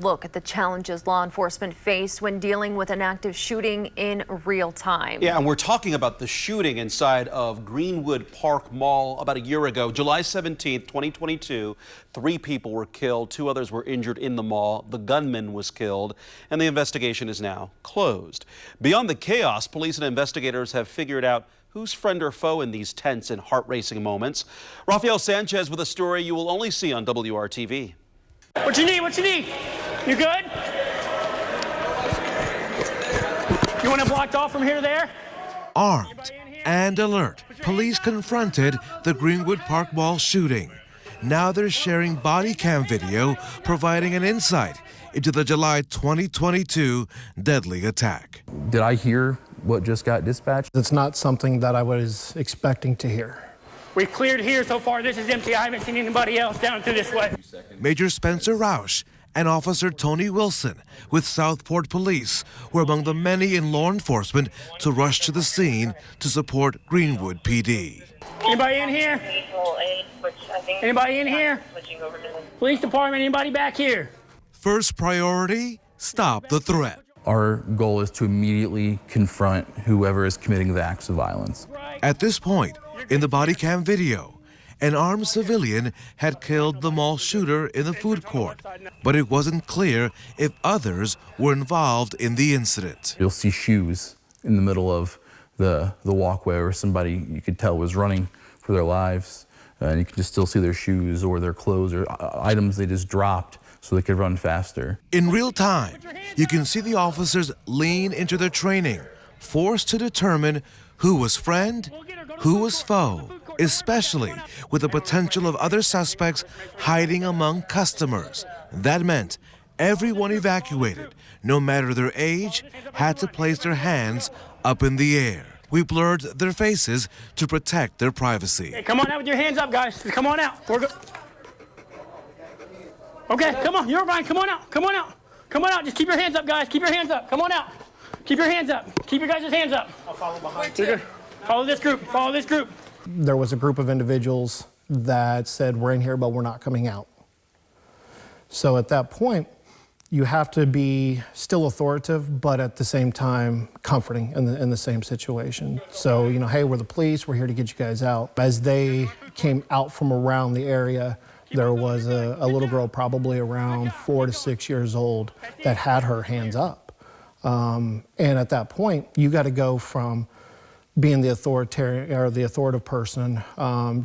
Look at the challenges law enforcement faced when dealing with an active shooting in real time. Yeah, and we're talking about the shooting inside of Greenwood Park Mall about a year ago, July 17th, 2022. 3 people were killed, 2 others were injured in the mall. The gunman was killed, and the investigation is now closed. Beyond the chaos, police and investigators have figured out who's friend or foe in these tense and heart-racing moments. Rafael Sanchez with a story you will only see on WRTV. What you need? What you need? You good? You want it blocked off from here to there? Armed and alert, police confronted the Greenwood Park Mall shooting. Now they're sharing body cam video, providing an insight into the July 2022 deadly attack. Did I hear what just got dispatched? It's not something that I was expecting to hear. We've cleared here so far. This is empty. I haven't seen anybody else down through this way. Major Spencer Roush and Officer Tony Wilson with Southport Police were among the many in law enforcement to rush to the scene to support Greenwood PD. Anybody in here? Anybody in here? Police department, anybody back here? First priority, stop the threat. Our goal is to immediately confront whoever is committing the acts of violence. At this point, in the body cam video, an armed civilian had killed the mall shooter in the food court, but it wasn't clear if others were involved in the incident. You'll see shoes in the middle of the walkway, or somebody you could tell was running for their lives, and you can just still see their shoes or their clothes or items they just dropped so they could run faster. In real time, you can see the officers lean into their training, forced to determine who was friend, who was foe, especially with the potential of other suspects hiding among customers. That meant everyone evacuated, no matter their age, had to place their hands up in the air. We blurred their faces to protect their privacy. Hey, come on out with your hands up, guys. Come on out. Okay, come on. You're fine. Come on out. Come on out. Come on out. Just keep your hands up, guys. Keep your hands up. Come on out. Keep your hands up. Keep your guys' hands up. I'll follow behind you. Follow this group. Follow this group. There was a group of individuals that said, we're in here, but we're not coming out. So at that point, you have to be still authoritative, but at the same time, comforting in the same situation. So, you know, hey, we're the police. We're here to get you guys out. As they came out from around the area, there was a little girl probably around 4 to 6 years old that had her hands up. And at that point, you got to go from being the authoritarian or the authoritative person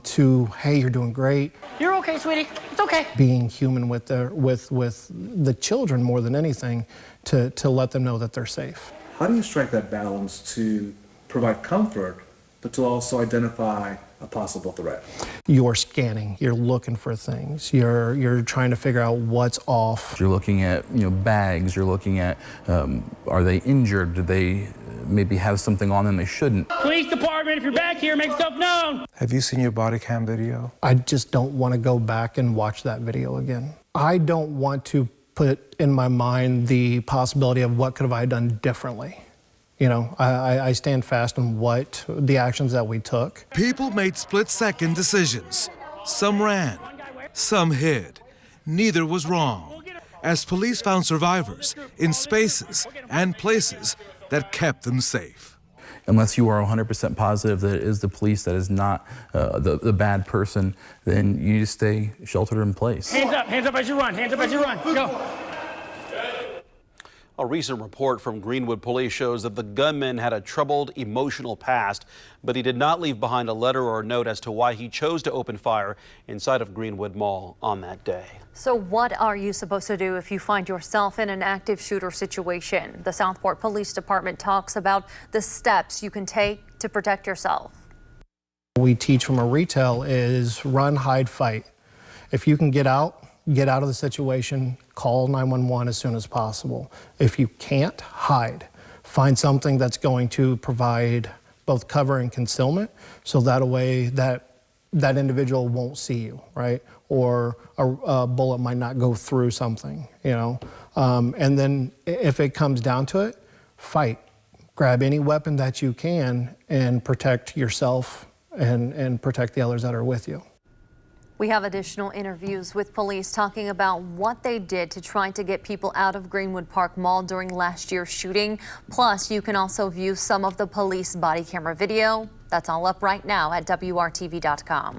to, hey, you're doing great. You're okay, sweetie. It's okay. Being human with the children more than anything to let them know that they're safe. How do you strike that balance to provide comfort, but to also identify a possible threat? You're scanning, you're looking for things, you're trying to figure out what's off. You're looking at, you know, bags, you're looking at, are they injured? Do they maybe have something on them they shouldn't? Police department, if you're back here, make yourself known. Have you seen your body cam video? I just don't want to go back and watch that video again. I don't want to put in my mind the possibility of what could have I done differently. You know, I stand fast on what the actions that we took. People made split-second decisions. Some ran, some hid. Neither was wrong, as police found survivors in spaces and places that kept them safe. Unless you are 100% positive that it is the police that is not the bad person, then you need to stay sheltered in place. Hands up as you run, hands up as you run, go. A recent report from Greenwood Police shows that the gunman had a troubled, emotional past, but he did not leave behind a letter or a note as to why he chose to open fire inside of Greenwood Mall on that day. So what are you supposed to do if you find yourself in an active shooter situation? The Southport Police Department talks about the steps you can take to protect yourself. What we teach from a retail is run, hide, fight. If you can get out of the situation, call 911 as soon as possible. If you can't, hide. Find something that's going to provide both cover and concealment, so that way that individual won't see you, right? Or a bullet might not go through something, you know? And then if it comes down to it, fight. Grab any weapon that you can and protect yourself and protect the others that are with you. We have additional interviews with police talking about what they did to try to get people out of Greenwood Park Mall during last year's shooting. Plus, you can also view some of the police body camera video. That's all up right now at WRTV.com.